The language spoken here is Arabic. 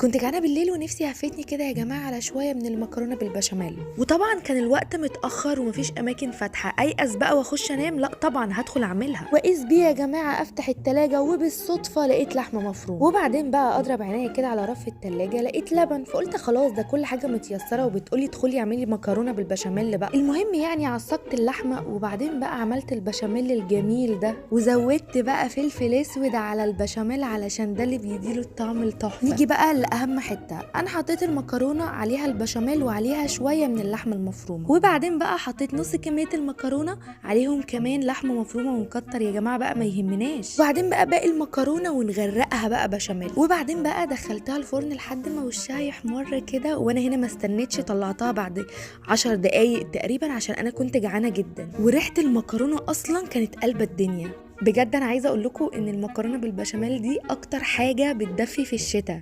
كنت جعانة بالليل ونفسي هفتني كده يا جماعة على شوية من المكرونة بالبشاميل، وطبعا كان الوقت متأخر ومفيش أماكن فاتحة. أيأس بقى وأخش أنام؟ لأ طبعا هدخل أعملها. وإذ بيه يا جماعة أفتح التلاجة وبالصدفة لقيت لحمة مفرومة، وبعدين بقى أضرب عينيا كده على رف التلاجة لقيت لبن، فقلت خلاص ده كل حاجة متيسرة وبتقولي ادخلي اعملي مكرونة بالبشاميل بقى. المهم يعني عصقت اللحمة وبعدين بقى عملت البشاميل الجميل ده، وزودت بقى فلفل اسود على البشاميل علشان ده اللي بيديله الطعم التحفة. نيجي بقى لأهم حتة، انا حطيت المكرونه عليها البشاميل وعليها شويه من اللحمه المفرومه، وبعدين بقى حطيت نص كميه المكرونه عليهم كمان لحمه مفرومه ومكتر يا جماعه بقى ما يهمناش، وبعدين بقى باقي المكرونه ونغرقها بقى بشاميل، وبعدين بقى دخلتها الفرن لحد ما وشها يحمر كده. وانا هنا ما استنيتش، طلعتها بعد 10 دقايق تقريبا عشان انا كنت جعانه جدا، وريحه المكرونه اصلا كانت قلبة الدنيا. بجد انا عايزه اقول لكم ان المكرونه بالبشاميل دي اكتر حاجه بتدفي في الشتاء.